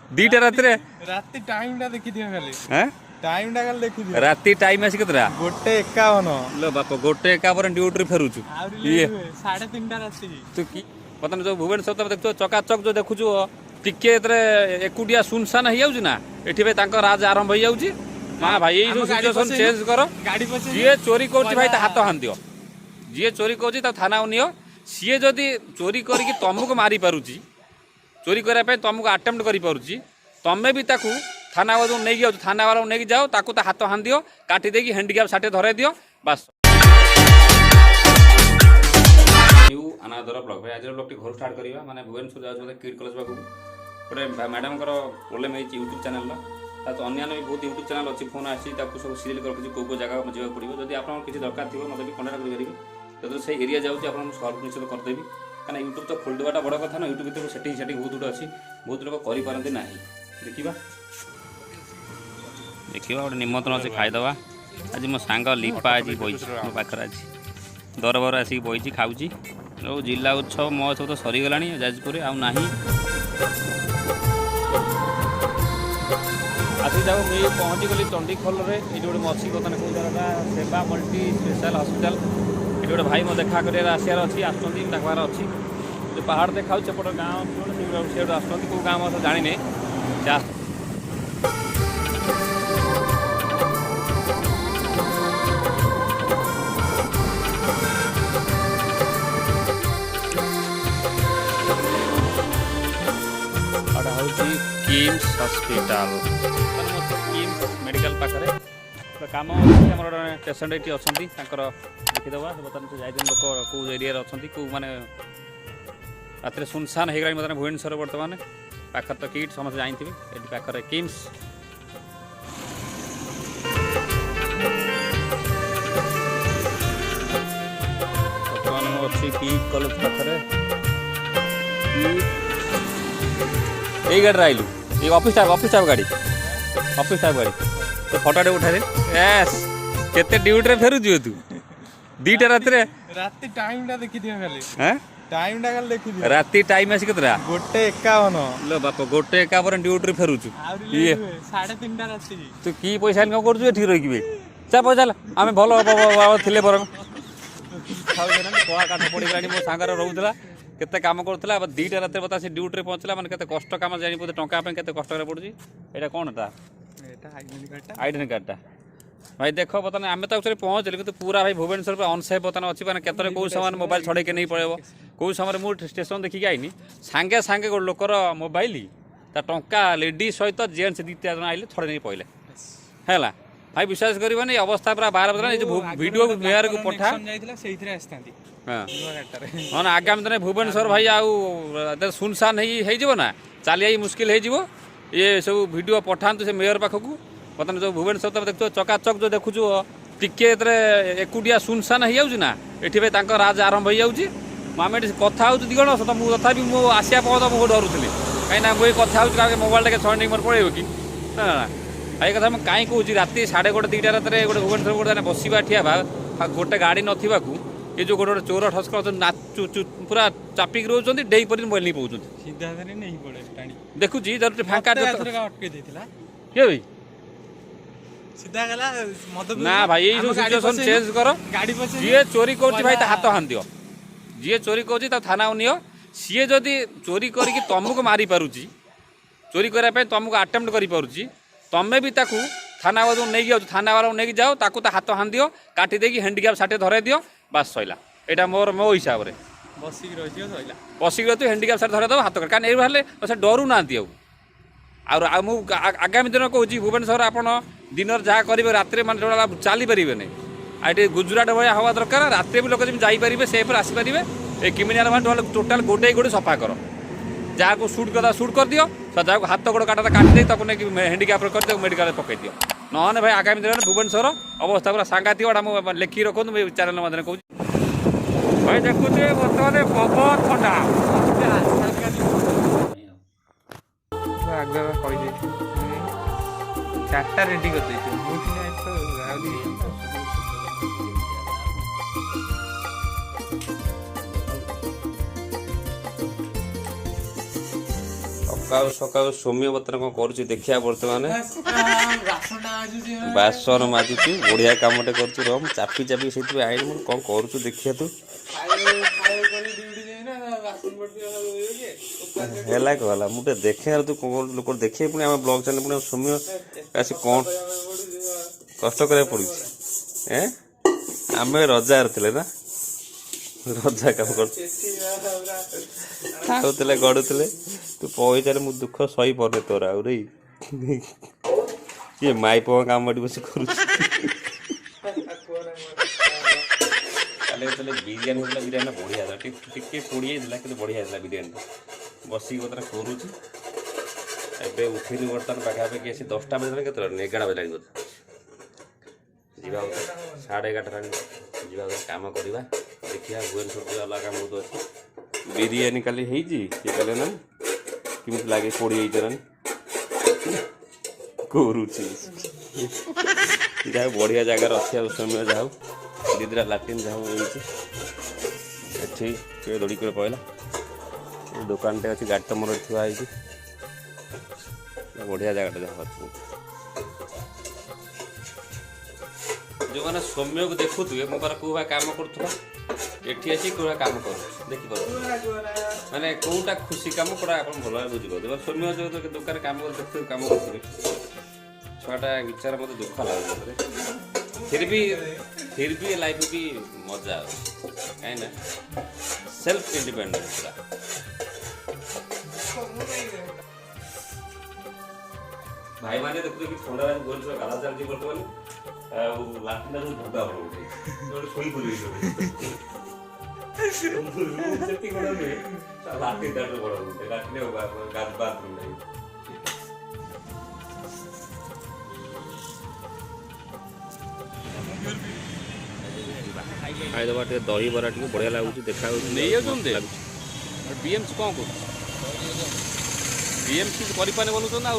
दीटा रात रे राति टाइम टा देखि दियो खाली हैं टाइम टा खाली देखि दियो राति टाइम आसी केतरा गोटे 51 लो बाप गोटे एका पर ड्यूटी फेरुछु ये 3:30 राति तू की पता जो भुवनेश्वर तुम देखो चकाचक जो देखुछु टिके एकुटिया सुनसान हो जाऊँ ना ये राज आरंभ हो जाऊँ हाँ भाई ये सिचुएशन चेंज कर गाड़ी पछे जी चोरी कर भाई हाथ हाँ दियो जी चोरी कर थाना नियो सी जदि चोरी करके तुमको मारी पारुची चोरी करने तुमको आटेम्प्ट कर पारुची तमें भी ताकू थाना वाला नहीं जाओ थाना वाला नहीं जाओ ताकू हाथ हाँ दियो काटी देकी हैंडिक्याप साटे धरे दियो बास न्यू अनादर ब्लॉग भाई आज ब्लॉग घर स्टार्ट करवा माने भुवनेश्वर जाऊँ किड कॉलेज पाक गोटे मैडम प्रोब्लेम है यूट्यूब चैनल तो अन्य भी बहुत यूट्यूब चैनल अच्छी फोन आसी सब सीरियल कर कौ जगह जावाक पड़ो जब आप किसी दरकार थी मतलब भी कंटाक्ट करेंगे जब से एरिया जाऊँगी आप सल्व निश्चित करदेवी कहीं यूट्यूब तो खोलदेवाटा बड़ कथा ना यूट्यूब भर सेटिंग बहुत गुट अच्छी बहुत लोग करपारती ना देखा देखा गोटे निमंत्रण अच्छे खाईदे आज मो सांग लिपा आज बही मो पाखे आज दरबार आसिक बही खाऊँगी जो जिला उत्सव महोत्सव तो सरीगला जाजपुर आउ आसी जाऊ मैं पहुँची गली चंडीखोल ये गोटे मसी बर्तन कौ जगह सेवा मल्टी स्पेशल हस्पिटाल ये गोटे भाई मो देखा कर आसार अच्छी आसबार अच्छी जो पहाड़ देखा सेपट गाँव से आस कौ गाँव तो जानी किम्स हॉस्पिटल किम्स मेडिकल पाखे कम आम पेसेंट ये अच्छा देखीदे बर्तमान से जाते लोक कौ एरिया अच्छा कौ मैंने रात सुनसान हो गला बर्तमान भुवनेश्वर बर्तमान पाखर तो किट समस्त जानते ये पाखे किम्स बर्तमान अच्छी किट कॉलेज पाखे यही गाड़ी आइलु ये ऑफिस टाइप गाड़ी तो फोटो उठा दे यस केते ड्यूटी रे फेरु जियो तू दीटा रात रे राति टाइम टा देखि दियो खाली हैं टाइम टा खाली देखि दियो राति टाइम आसी केतरा गोटे 51 लो बाप गोटे एका पर ड्यूटी रे फेरुछु ये 3:30 राति तू की पैसा इनकम करछु एठी रहिबे चा पैसा आमे भलो थिले पर खाउ देना कोआ काठ पड़ी गाड़ी मो सांगर रहउतला केते काम करथला दीटा रात बता से ड्यूटी रे पहुंचला माने केते कष्ट काम जानि पते टंका पे केते कष्ट करे पड़ुची एटा कोनटा एटा आइडेंटिटी कार्डटा भाई देखो बता आम तो एक्चुअली पहुँचल कि पूरा भाई भुवनेश्वर पे अनसेफ बता अच्छी मैंने केतरे कौ समय मोबाइल छड़े के नहीं पड़ेब कौ समय मुझे स्टेशन देखिक आईनी सांगे सांगे गोटे लोकर मोबाइल ता टंका लेडी सहित जेन्ट्स दी चार जन आइले छड़े नहीं पड़े है भाई विश्वास कर अवस्था पूरा बाहर बता वीडियो मेयर को पठा हाँ ना आगामी दिन भुवनेश्वर भाई आउ सुनसान हो चलिए मुस्किल हो ये सब वीडियो पठातु से मेयर पाखक बर्तमान जो भुवनेश्वर तुम देखो चकाचक जो देखुछु टिके एकुटिया सुनसान हो जाऊँ ना ये राज आरंभ हो जाऊँ आम कथा हो दिगण सत मुझे तथा मो आसिया पद मुझे डरुली कहीं मुझे कथा हो मोबाइल टे छड़ मोर पड़े कि ना ये कथा मुझे कहीं कौच राति 1:30 रात गोटे भुवनेश्वर गोटे बसवा ठिया गोटे गाड़ी नाक ये जो गोटे चोर ठस्कर पूरा चापिक रोच डेई पर मोबाइल नहीं पाँच देखुची जरूर फाँका किए भाई सीधा गला मद ना भाई ये सिचुएशन चेंज कर गाड़ी पछे जी चोरी कर भाई हाथ हाँ दियो जी चोरी कर थाना नियो सी जदि चोरी करके तुमको मारी पारुची चोरी करने तुमको आटेम्प्ट कर पारुची तमें भी ताकू थाना वाला नहीं जाओ थाना वाला नहीं जाओ ताकू हाथ हाँ दियो काटी देकी हैंडिक्याप साटे धरे दियो बास सैला एटा मोर मो हिसाब से बसिक रही हैंडिक्याप साटे धरे दो हाथ कर कारण ये डरू ना आगामी दिन कहूँ भुवनेश्वर आप दिन जहाँ करेंगे रात मान चली पारे नहीं ये गुजरात भाया हवा दरकार रात भी लोक जमी जापरेंगे सेफ्रे आसपारे ये क्रिमिनाल मान टोटाल गोटे गोटे सफा कर जहाँ को सुट कर दियो जहाँ को हाथ गोड़ काटा काटी दे तक नहीं हैंडिक्याप कर मेडिकल पकई दियो नहने भाई आगामी दिन भुवनेश्वर अवस्था पूरा सांघातिक लिखिक रखु चैनल मध्य कहूँ भाई देखुचे बर्तमान बहुत ठंडा आगे कही चार्टा रेडी कर ସକାଳୁ ସକାଳୁ ସୌମ୍ୟ ବର୍ତ୍ତମାନ କ'ଣ କରୁଛି ଦେଖିବା ବର୍ତ୍ତମାନ ବାସନଟା ବାଜୁଛି ବାସନ ମାଜୁଛି ବଢ଼ିଆ କାମଟେ କରୁଛୁ ରହ ମୁଁ ଚାପି ଚାପି ସେଇଥିପାଇଁ ଆଇନି ମୁଁ କ'ଣ କରୁଛୁ ଦେଖିବା ତୁ ହେଲା କହଲା ମୁଁ ଟିକେ ଦେଖେ ତୁ କ'ଣ ଲୋକ ଦେଖେ ପୁଣି ଆମ ବ୍ଲଗ ଚ୍ୟାନେଲ ପୁଣି ସୌମ୍ୟ ଆସି କ'ଣ କଷ୍ଟ କରିବାକୁ ପଡୁଛି ଆମେ ରଜାରେ ଥିଲେ ନା ରଜା କାମ କରୁଛୁ ଖାଉଥିଲେ ଗଡୁଥିଲେ ତୁ ପଇସାରେ ମୁଁ ଦୁଃଖ ସହିପାରୁନି ତୋର ଆଉ ରେ କିଏ ମାଇପ କାମ ଏଠି ବସି କରୁଛି କାଲି ଯେତେବେଳେ ବିରିୟାନୀ ହେଇଥିଲା ବିରିୟାନୀ ବଢ଼ିଆ ହେଲା ଟିକେ ପୋଡ଼ି ଯାଇଥିଲା କିନ୍ତୁ ବଢ଼ିଆ ହେଇଥିଲା ବିରିୟାନୀଟା ବସିକି ବର୍ତ୍ତମାନ କରୁଛି ଏବେ ଉଠିନି ବର୍ତ୍ତମାନ ପାଖାପାଖି ଆସି 10ଟା ବାଜିଲାଣି କେତେବେଳେ 11 ବାଜିଲାଣି ବୋଧେ ଯିବା 11:30 ହେଲାଣି ଯିବା କାମ କରିବା ଦେଖିବା ଭୁବନେଶ୍ୱର ଯିବା ଅଲଗା କାମ ବହୁତ ଅଛି ବିରିୟାନୀ କାଲି ହେଇଛି କିଏ କହିଲେ ନା କେମିତି ଲାଗେ ପୋଡ଼ି ହେଇଛି କରୁଛି ଯାହା ବଢ଼ିଆ ଜାଗାରେ ଅଛି ଆଉ ସମୟ ଯାହା ହଉ ଦିଦିରା ଲାଟ୍ରିନ୍ ଯାହା ହେଇଛି ଏଠି କିଏ ଦୌଡ଼ି କରି ପଡ଼ିଲା ଦୋକାନଟେ ଅଛି ଗାଡ଼ି ତ ମୋର ଥୁଆ ହେଇଛି ବଢ଼ିଆ ଜାଗାଟା ଯାହା ଅଛି ଯେଉଁମାନେ ସୌମ୍ୟକୁ ଦେଖୁଥିବେ ମୋ ପାଖରେ କେଉଁ କାମ କରୁଥିବା ଏଠି ଆସି କେଉଁ କାମ କରୁଛି ଦେଖିପାରୁଛୁ ମାନେ କେଉଁଟା ଖୁସି କାମ କେଉଁଟା ଆପଣ ଭଲ ଭାବେ ବୁଝିପାରୁଥିବେ ସୌମ୍ୟ ଯେଉଁ ଦୋକାନରେ କାମ କରି ଦେଖୁଥିବେ କାମ କରୁଥିବେ ଛୁଆଟା ବିଚାର ମୋତେ ଦୁଃଖ ଲାଗୁଛି फिर भी लाइफ भी मजा कहीं ना सेल्फ इंडिपेंडेंस पूरा भाई माने देखो कि थोड़ा गोल से गाला चलती बर्तमान लाटिना जो भगा हो उठे जोड़े सोई पुली सेती कोड़ा में लाटिन दाट बड़ा उठे लाटिने गाद बाथरूम नहीं खाईदेवा टे दही बरा टे बढ़िया लगुच देखा नहीं बीएमसी कौन कर बीएमसी कर पाने बोलूँ ना